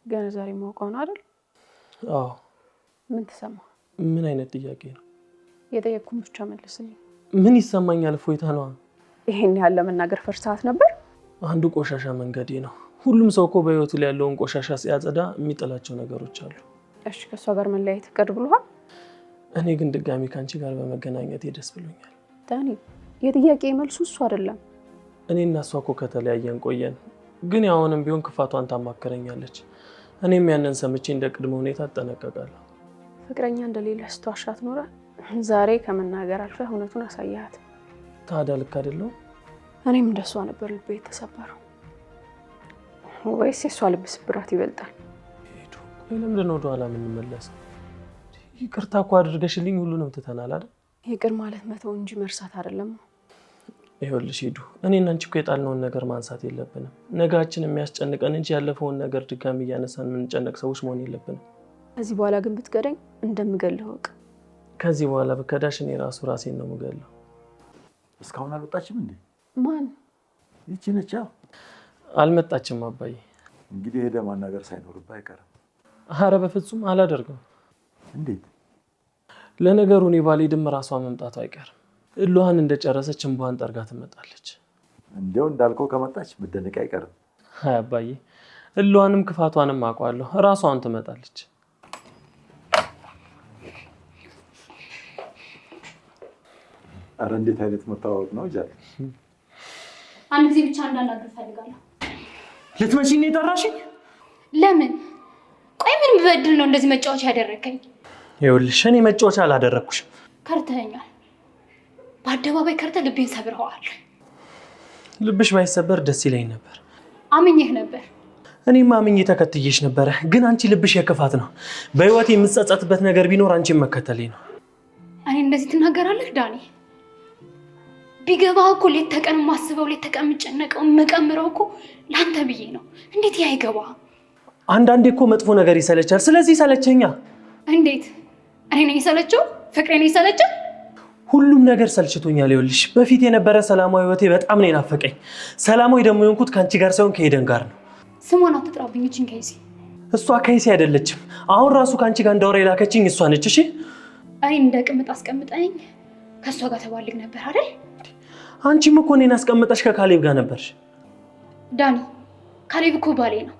ገና ዛሬ ማውቀው ነው አይደል? አዎ። ምን ተሰማ? ምን አይነት ጥያቄ ነው? የጠየቅኩን ብቻ መልስልኝ። ምን ይሰማኛል? ፎይታ ነው። ይሄን ያህል ለመናገር ፈርሰሃት ነበር? አንዱ ቆሻሻ መንገዴ ነው። ሁሉም ሰው እኮ በህይወቱ ላይ ያለውን ቆሻሻ ሲያጸዳ የሚጠላቸው ነገሮች አሉ። እሺ፣ ከሷ ጋር መለያየት ቅር ብሎሃል? እኔ ግን ድጋሚ ካንቺ ጋር በመገናኘት ደስ ብሎኛል። ዳኒ፣ የጥያቄ መልሱ እሱ አይደለም። እኔና እሷ እኮ ከተለያየን ቆየን። ግን ያውንም ቢሆን ክፋቷን ታማከረኛለች። እኔም ያንን ሰምቼ እንደ ቅድመ ሁኔታ እጠነቀቃለሁ። ፍቅረኛ እንደሌለ ስትዋሻት ኖረ። ዛሬ ከመናገር አልፈህ እውነቱን አሳያት። ታዲያ ልክ አይደለም? እኔም እንደሷ ነበር ልቤ የተሰበረው። ወይስ የሷ ልብ ስብራት ይበልጣል? ለምንድን ነው ወደኋላ የምንመለሰው? ይቅርታ እኮ አድርገሽልኝ ሁሉንም ትተናል አይደል? ይቅር ማለት መተው እንጂ መርሳት አይደለም። ይኸውልሽ ሂዱ፣ እኔና አንቺ እኮ የጣልነውን ነገር ማንሳት የለብንም። ነጋችን የሚያስጨንቀን እንጂ ያለፈውን ነገር ድጋሚ እያነሳን የምንጨነቅ ሰዎች መሆን የለብንም። ከዚህ በኋላ ግን ብትገዳኝ እንደምገልህ ወቅ። ከዚህ በኋላ ብከዳሽ እኔ ራሴን ነው የምገለው። እስካሁን አልወጣችም እንዴ? ማን? ይቺ ነች። አልመጣችም አባዬ። እንግዲህ ሄደ ማናገር ሳይኖርብህ አይቀርም። ኧረ በፍጹም አላደርገው። እንዴት? ለነገሩ እኔ ባልሄድም ራሷ መምጣቱ አይቀርም። እሏን እንደጨረሰች እንቧን ጠርጋ ትመጣለች። እንደው እንዳልከው ከመጣች መደነቅ አይቀርም። አይ አባዬ፣ እሏንም ክፋቷንም አውቀዋለሁ። ራሷን ትመጣለች። አረ እንዴት አይነት መታወቅ ነው ጃል። አንድ ጊዜ ብቻ እንዳናገር ፈልጋለሁ። ልትመጪ ነው የጠራሽኝ? ለምን? ቆይ ምን ብበድል ነው እንደዚህ መጫወቻ ያደረከኝ? ይኸውልሽ እኔ መጫወቻ አላደረኩሽም። ከርተኸኛል። በአደባባይ ከርተ ልቤን ሰብረዋል። ልብሽ ባይሰበር ደስ ይለኝ ነበር። አምኜህ ነበር። እኔም አምኜ ተከትዬሽ ነበረ። ግን አንቺ ልብሽ የክፋት ነው። በህይወት የምጸጸትበት ነገር ቢኖር አንቺን መከተሌ ነው። እኔ እንደዚህ ትናገራለህ ዳኒ? ቢገባህ እኮ ሌት ተቀን ማስበው ሌት ተቀን የምጨነቀው የምቀምረው እኮ ላንተ ብዬ ነው። እንዴት ያ አይገባህ? አንዳንዴ እኮ መጥፎ ነገር ይሰለቻል። ስለዚህ ሰለቸኛ። እንዴት? እኔ ነኝ የሰለቸው? ፍቅሬ ነኝ የሰለቸው? ሁሉም ነገር ሰልችቶኛል። ይኸውልሽ በፊት የነበረ ሰላማዊ ህይወቴ በጣም ነው የናፈቀኝ። ሰላማዊ ደግሞ የሆንኩት ከአንቺ ጋር ሳይሆን ከሄደን ጋር ነው። ስሟን አትጥራብኝ። እቺን ከይሲ እሷ ከይሲ አይደለችም። አሁን ራሱ ከአንቺ ጋር እንዳወራ የላከችኝ እሷ ነች። እሺ እኔ እንደ ቅምጥ አስቀምጠኝ ከእሷ ጋር ተባልግ ነበር አይደል? አንቺም እኮ እኔን አስቀምጠሽ ከካሌብ ጋር ነበርሽ። ዳኒ ካሌብ እኮ ባሌ ነው።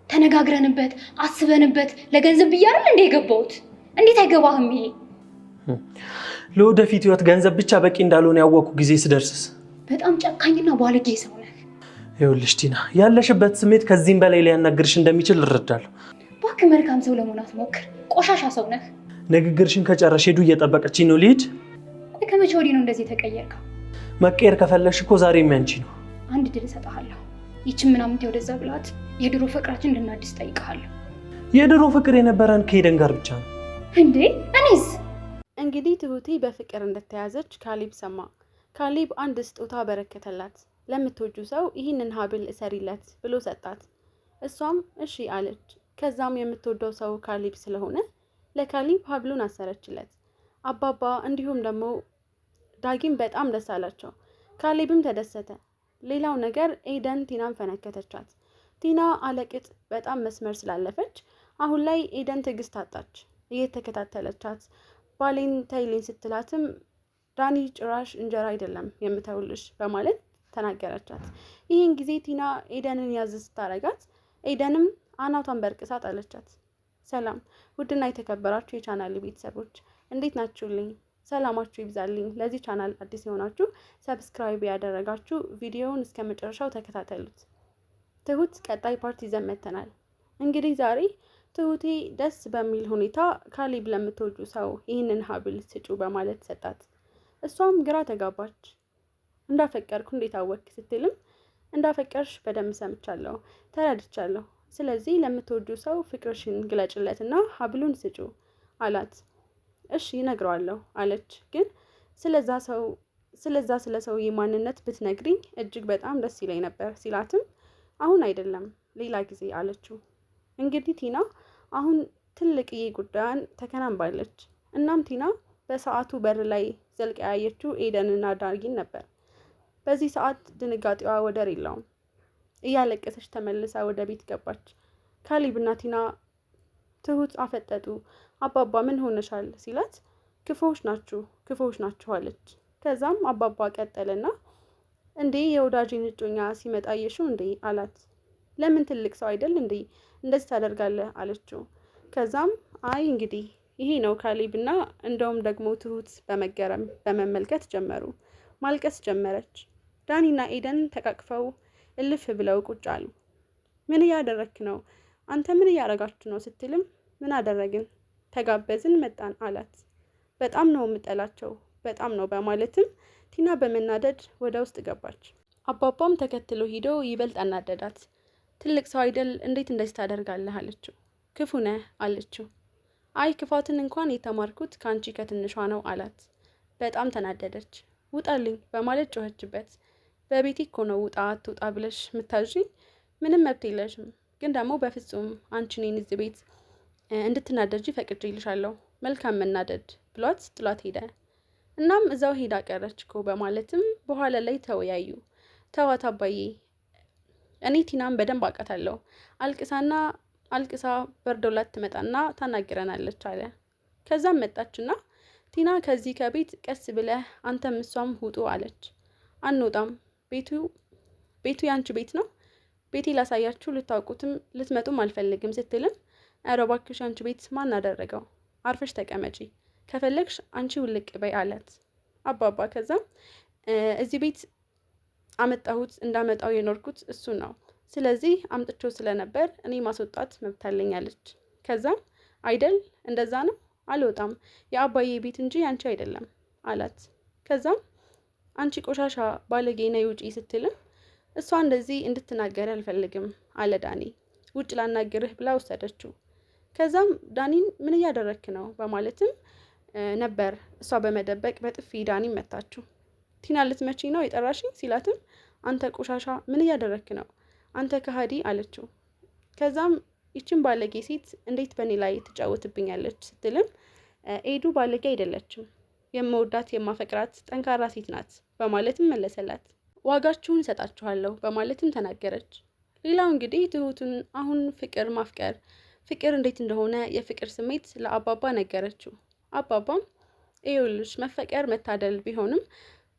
ተነጋግረንበት አስበንበት ለገንዘብ ብዬ አይደል እንደ የገባሁት። እንዴት አይገባህም ይሄ? ለወደፊት ህይወት ገንዘብ ብቻ በቂ እንዳልሆነ ያወቅኩ ጊዜ ስደርስስ? በጣም ጨካኝና ባለጌ ሰው ነህ። ይኸውልሽ ቲና፣ ያለሽበት ስሜት ከዚህም በላይ ሊያናግርሽ እንደሚችል እረዳለሁ። እባክህ መልካም ሰው ለመሆን አትሞክር። ቆሻሻ ሰው ነህ። ንግግርሽን ከጨረሽ ሄዱ እየጠበቀችኝ ነው። ልሂድ። ከመቼ ወዲህ ነው እንደዚህ የተቀየርከው? መቀየር ከፈለሽ እኮ ዛሬም ያንቺ ነው። አንድ ድል እሰጥሃለሁ። ይችን ምናምን ወደዛ ብላት የድሮ ፍቅራችን እንድናድስ ጠይቀሃለሁ። የድሮ ፍቅር የነበረን ከሄደን ጋር ብቻ ነው እንዴ? እኔስ? እንግዲህ ትሁቴ በፍቅር እንደተያዘች ካሌብ ሰማ። ካሌብ አንድ ስጦታ በረከተላት። ለምትወጁ ሰው ይህንን ሀብል እሰሪለት ብሎ ሰጣት። እሷም እሺ አለች። ከዛም የምትወደው ሰው ካሌብ ስለሆነ ለካሌብ ሀብሉን አሰረችለት። አባባ እንዲሁም ደግሞ ዳጊም በጣም ደስ አላቸው። ካሌብም ተደሰተ። ሌላው ነገር ኤደን ቲናን ፈነከተቻት። ቲና አለቅጥ በጣም መስመር ስላለፈች አሁን ላይ ኤደን ትዕግስት አጣች። እየተከታተለቻት ባሌን ተይልኝ ስትላትም ዳኒ ጭራሽ እንጀራ አይደለም የምተውልሽ በማለት ተናገረቻት። ይህን ጊዜ ቲና ኤደንን ያዝ ስታረጋት ኤደንም አናቷን በርቅሳ ጣለቻት። ሰላም ውድና የተከበራችሁ የቻናል ቤተሰቦች እንዴት ናችሁልኝ? ሰላማችሁ ይብዛልኝ። ለዚህ ቻናል አዲስ የሆናችሁ ሰብስክራይብ ያደረጋችሁ ቪዲዮውን እስከ መጨረሻው ተከታተሉት። ትሁት ቀጣይ ፓርት ይዘን መጥተናል። እንግዲህ ዛሬ ትሁቴ ደስ በሚል ሁኔታ ካሌብ ለምትወጁ ሰው ይህንን ሀብል ስጩ በማለት ሰጣት። እሷም ግራ ተጋባች። እንዳፈቀርኩ እንዴት አወቅ ስትልም እንዳፈቀርሽ በደንብ ሰምቻለሁ፣ ተረድቻለሁ። ስለዚህ ለምትወጁ ሰው ፍቅርሽን ግለጭለትና ሀብሉን ስጩ አላት። እሺ እነግረዋለሁ አለች። ግን ስለዛ ስለ ሰውዬ ማንነት ብትነግሪኝ እጅግ በጣም ደስ ይለኝ ነበር ሲላትም አሁን አይደለም ሌላ ጊዜ አለችው። እንግዲህ ቲና አሁን ትልቅዬ ጉዳያን ተከናንባለች። እናም ቲና በሰዓቱ በር ላይ ዘልቃ ያየችው ኤደንና ዳጊን ነበር። በዚህ ሰዓት ድንጋጤዋ ወደር የለውም። እያለቀሰች ተመልሳ ወደ ቤት ገባች። ካሌብና ቲና ትሁት አፈጠጡ። አባባ ምን ሆነሻል ሲላት ክፉዎች ናችሁ አለች። ከዛም አባባ ቀጠለና እንዴ የወዳጄን እጮኛ ሲመጣ አየሽው እንዴ አላት። ለምን ትልቅ ሰው አይደል እንዴ እንደዚህ ታደርጋለህ አለችው። ከዛም አይ እንግዲህ ይሄ ነው ካሌብና እንደውም ደግሞ ትሁት በመገረም በመመልከት ጀመሩ። ማልቀስ ጀመረች። ዳኒና ኤደን ተቃቅፈው እልፍ ብለው ቁጭ አሉ። ምን እያደረክ ነው አንተ ምን እያደረጋችሁ ነው ስትልም ምን አደረግን ተጋበዝን መጣን አላት። በጣም ነው የምጠላቸው በጣም ነው በማለትም ቲና በመናደድ ወደ ውስጥ ገባች። አባባም ተከትሎ ሂዶ ይበልጥ አናደዳት። ትልቅ ሰው አይደል እንዴት እንደዚህ ታደርጋለህ አለችው። ክፉ ነህ አለችው። አይ ክፋትን እንኳን የተማርኩት ከአንቺ ከትንሿ ነው አላት። በጣም ተናደደች። ውጣልኝ በማለት ጮኸችበት። በቤቴ እኮ ነው ውጣ አትውጣ ብለሽ ምታዥኝ ምንም መብት የለሽም፣ ግን ደግሞ በፍጹም አንቺ እኔን እዚህ ቤት እንድትናደጂ ፈቅጄልሻለሁ፣ መልካም መናደድ ብሏት ጥሏት ሄደ። እናም እዛው ሄዳ ቀረች እኮ በማለትም በኋላ ላይ ተወያዩ። ተዋት አባዬ እኔ ቲናም በደንብ አውቃታለሁ፣ አልቅሳ በርዶላት ትመጣና ታናግረናለች አለ። ከዛም መጣችና ቲና ከዚህ ከቤት ቀስ ብለህ አንተም እሷም ውጡ አለች። አንወጣም፣ ቤቱ ያንቺ ቤት ነው፣ ቤቴ ላሳያችሁ ልታውቁትም ልትመጡም አልፈልግም ስትልም ኧረ እባክሽ አንቺ ቤት ማን አደረገው? አርፈሽ ተቀመጪ፣ ከፈለግሽ አንቺ ውልቅ በይ አላት አባባ። ከዛም እዚህ ቤት አመጣሁት እንዳመጣው የኖርኩት እሱ ነው፣ ስለዚህ አምጥቼው ስለነበር እኔ ማስወጣት መብት አለኝ አለች። ከዛም አይደል እንደዛ ነው፣ አልወጣም፣ የአባዬ ቤት እንጂ አንቺ አይደለም አላት። ከዛም አንቺ ቆሻሻ ባለጌ ነይ ውጪ ስትልም እሷ እንደዚህ እንድትናገር አልፈልግም አለ ዳኒ። ውጭ ላናግርህ ብላ ወሰደችው። ከዛም ዳኒን ምን እያደረክ ነው በማለትም ነበር እሷ በመደበቅ በጥፊ ዳኒን መታችው። ቲና ልትመቺ ነው የጠራሽኝ ሲላትም አንተ ቆሻሻ ምን እያደረክ ነው አንተ ከሃዲ አለችው። ከዛም ይችን ባለጌ ሴት እንዴት በእኔ ላይ ትጫወትብኛለች ስትልም ኤዱ ባለጌ አይደለችም፣ የምወዳት የማፈቅራት ጠንካራ ሴት ናት በማለትም መለሰላት። ዋጋችሁን ሰጣችኋለሁ በማለትም ተናገረች። ሌላው እንግዲህ ትሁትን አሁን ማፍቀር ፍቅር እንዴት እንደሆነ የፍቅር ስሜት ለአባባ ነገረችው። አባባም ይኸውልሽ መፈቀር መታደል ቢሆንም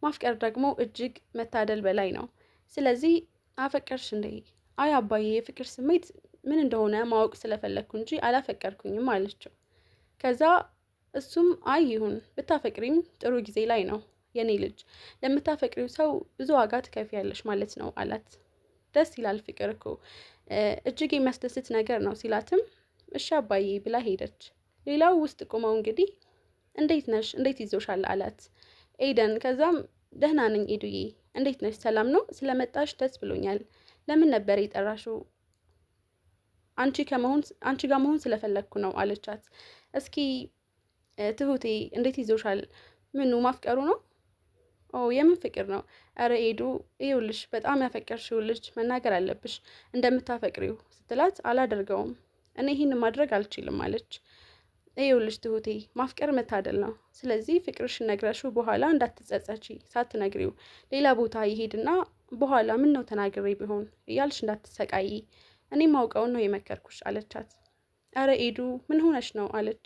ማፍቀር ደግሞ እጅግ መታደል በላይ ነው። ስለዚህ አፈቀርሽ እንዴ? አይ አባዬ የፍቅር ስሜት ምን እንደሆነ ማወቅ ስለፈለግኩ እንጂ አላፈቀርኩኝም አለችው። ከዛ እሱም አይ ይሁን ብታፈቅሪም ጥሩ ጊዜ ላይ ነው የኔ ልጅ፣ ለምታፈቅሪው ሰው ብዙ ዋጋ ትከፍያለሽ ማለት ነው አላት። ደስ ይላል ፍቅር እኮ እጅግ የሚያስደስት ነገር ነው ሲላትም እሺ አባዬ ብላ ሄደች። ሌላው ውስጥ ቆመው እንግዲህ እንዴት ነሽ እንዴት ይዞሻል አላት ኤደን። ከዛም ደህና ነኝ ኤዱዬ፣ እንዴት ነሽ ሰላም ነው? ስለመጣሽ ደስ ብሎኛል። ለምን ነበር የጠራሽው? አንቺ ጋር መሆን ስለፈለግኩ ነው አለቻት። እስኪ ትሁቴ እንዴት ይዞሻል? ምኑ ማፍቀሩ ነው? ኦ የምን ፍቅር ነው? አረ ኤዱ ይኸውልሽ በጣም ያፈቀርሽው ልጅ መናገር አለብሽ እንደምታፈቅሪው ስትላት አላደርገውም እኔ ይህን ማድረግ አልችልም አለች። ይኸውልሽ ትሁቴ ማፍቀር መታደል ነው። ስለዚህ ፍቅርሽን ነግረሽው በኋላ እንዳትጸጸቺ፣ ሳትነግሪው ሌላ ቦታ ይሄድና በኋላ ምን ነው ተናግሬ ቢሆን እያልሽ እንዳትሰቃይ፣ እኔ ማውቀውን ነው የመከርኩሽ አለቻት። አረ ኤዱ ምን ሆነሽ ነው አለች።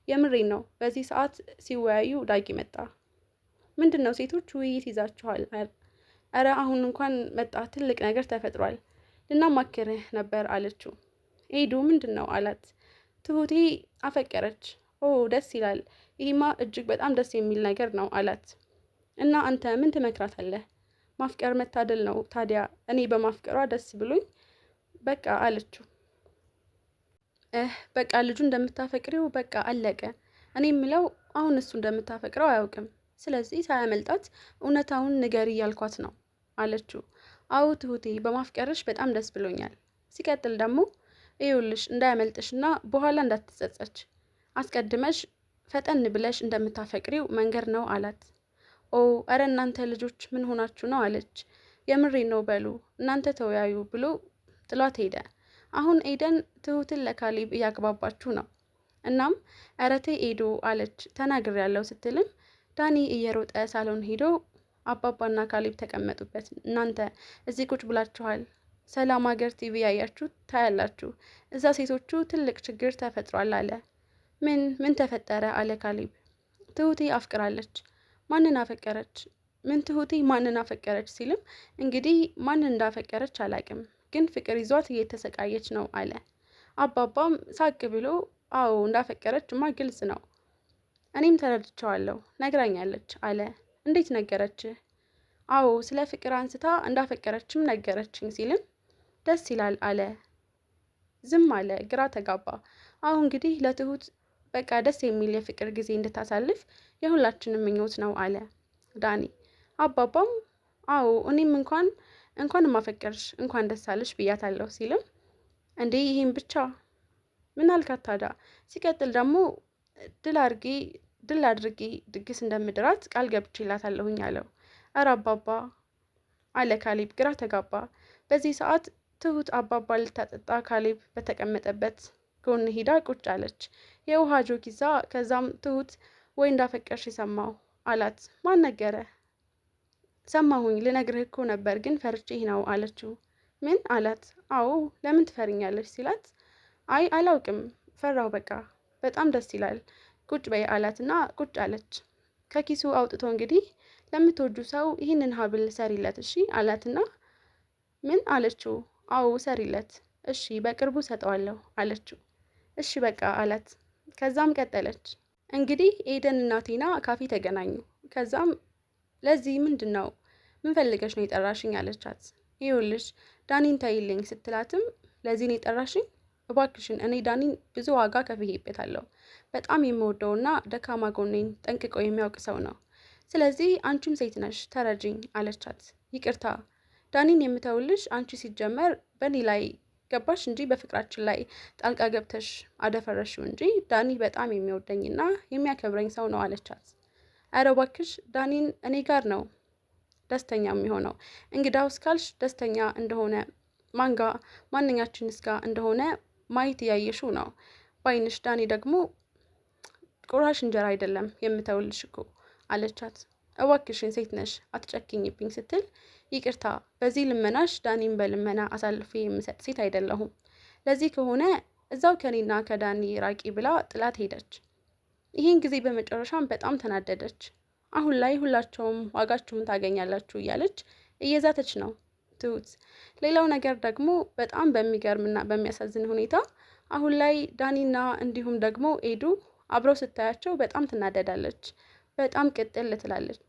የምሬን ነው። በዚህ ሰዓት ሲወያዩ ዳጊ መጣ። ምንድን ነው ሴቶች ውይይት ይዛችኋል? አረ አሁን እንኳን መጣ፣ ትልቅ ነገር ተፈጥሯል፣ ልናማክርህ ነበር አለችው። ኤዱ ምንድን ነው አላት። ትሁቴ አፈቀረች። ኦ ደስ ይላል፣ ይሄማ እጅግ በጣም ደስ የሚል ነገር ነው አላት። እና አንተ ምን ትመክራታለህ? ማፍቀር መታደል ነው። ታዲያ እኔ በማፍቀሯ ደስ ብሎኝ በቃ አለችው። በቃ ልጁ እንደምታፈቅሪው በቃ አለቀ። እኔ የምለው አሁን እሱ እንደምታፈቅረው አያውቅም። ስለዚህ ሳያመልጣት እውነታውን ንገሪ እያልኳት ነው አለችው። አዎ ትሁቴ በማፍቀርሽ በጣም ደስ ብሎኛል። ሲቀጥል ደግሞ ይኸውልሽ እንዳያመልጥሽና በኋላ እንዳትጸጸች አስቀድመሽ ፈጠን ብለሽ እንደምታፈቅሪው መንገር ነው አላት። ኦ እረ እናንተ ልጆች ምን ሆናችሁ ነው አለች። የምሬ ነው በሉ እናንተ ተወያዩ ብሎ ጥሏት ሄደ። አሁን ኤደን ትሁትን ለካሌብ እያግባባችሁ ነው። እናም እረቴ ኤዱ አለች ተናግሬያለሁ ስትልም ዳኒ እየሮጠ ሳሎን ሄዶ አባባና ካሌብ ተቀመጡበት። እናንተ እዚህ ቁጭ ብላችኋል፣ ሰላም ሀገር ቲቪ ያያችሁ ታያላችሁ። እዛ ሴቶቹ ትልቅ ችግር ተፈጥሯል አለ። ምን ተፈጠረ አለ ካሌብ። ትሁቴ አፍቅራለች። ማንን አፈቀረች? ምን ትሁቴ ማንን አፈቀረች ሲልም እንግዲህ ማንን እንዳፈቀረች አላቅም፣ ግን ፍቅር ይዟት እየተሰቃየች ነው አለ። አባባም ሳቅ ብሎ አዎ እንዳፈቀረችማ ግልጽ ነው፣ እኔም ተረድቸዋለሁ፣ ነግራኛለች አለ። እንዴት ነገረች? አዎ ስለ ፍቅር አንስታ እንዳፈቀረችም ነገረችኝ ሲልም ደስ ይላል አለ። ዝም አለ፣ ግራ ተጋባ። አሁን እንግዲህ ለትሁት በቃ ደስ የሚል የፍቅር ጊዜ እንድታሳልፍ የሁላችንም ምኞት ነው አለ ዳኒ። አባባም አዎ እኔም እንኳን ማፈቀርሽ እንኳን ደስ አለሽ ብያታለሁ ሲልም እንዴ ይሄን ብቻ ምን አልካት ታዲያ? ሲቀጥል ደግሞ ድል አድርጌ ድግስ እንደምድራት ቃል ገብቼላታለሁኝ አለው። ኧረ አባባ አለ ካሌብ ግራ ተጋባ። በዚህ ሰዓት ትሁት አባባ ልታጠጣ ካሌብ በተቀመጠበት ጎን ሂዳ ቁጭ አለች፣ የውሃ ጆግ ይዛ። ከዛም ትሁት ወይ እንዳፈቀርሽ ሰማሁ አላት። ማን ነገረ? ሰማሁኝ፣ ልነግርህ እኮ ነበር ግን ፈርቼህ ነው አለችው። ምን አላት? አዎ ለምን ትፈርኛለች ሲላት አይ አላውቅም ፈራሁ፣ በቃ በጣም ደስ ይላል፣ ቁጭ በይ አላትና ቁጭ አለች። ከኪሱ አውጥቶ እንግዲህ ለምትወጁ ሰው ይህንን ሀብል ሰሪለት እሺ አላትና ምን አለችው? አዎ ሰሪለት፣ እሺ በቅርቡ ሰጠዋለሁ አለችው። እሺ በቃ አላት። ከዛም ቀጠለች። እንግዲህ ኤደን እና ቲና ካፌ ተገናኙ። ከዛም ለዚህ ምንድን ነው ምን ፈልገሽ ነው የጠራሽኝ አለቻት። ይኸውልሽ ዳኒን ታይልኝ ስትላትም ለዚህ ነው የጠራሽኝ? እባክሽን እኔ ዳኒን ብዙ ዋጋ ከፍዬበታለሁ። በጣም የምወደውና ደካማ ጎኔን ጠንቅቆ የሚያውቅ ሰው ነው። ስለዚህ አንቺም ሴት ነሽ ተረጅኝ አለቻት። ይቅርታ ዳኒን የምተውልሽ አንቺ ሲጀመር በእኔ ላይ ገባሽ እንጂ በፍቅራችን ላይ ጣልቃ ገብተሽ አደፈረሽው እንጂ ዳኒ በጣም የሚወደኝና የሚያከብረኝ ሰው ነው አለቻት። ኧረ እባክሽ ዳኒን እኔ ጋር ነው ደስተኛ የሚሆነው። እንግዳውስ ካልሽ ደስተኛ እንደሆነ ማንኛችንስ ጋር እንደሆነ ማየት እያየሽው ነው ባይንሽ። ዳኒ ደግሞ ቁራሽ እንጀራ አይደለም የምተውልሽ እኮ አለቻት። እባክሽን ሴት ነሽ አትጨክኝብኝ ስትል ይቅርታ በዚህ ልመናሽ ዳኒን በልመና አሳልፌ የምሰጥ ሴት አይደለሁም። ለዚህ ከሆነ እዛው ከኔና ከዳኒ ራቂ ብላ ጥላት ሄደች። ይህን ጊዜ በመጨረሻም በጣም ተናደደች። አሁን ላይ ሁላቸውም ዋጋችሁን ታገኛላችሁ እያለች እየዛተች ነው ትሁት። ሌላው ነገር ደግሞ በጣም በሚገርምና በሚያሳዝን ሁኔታ አሁን ላይ ዳኒና እንዲሁም ደግሞ ኤዱ አብረው ስታያቸው በጣም ትናደዳለች። በጣም ቅጥል ትላለች።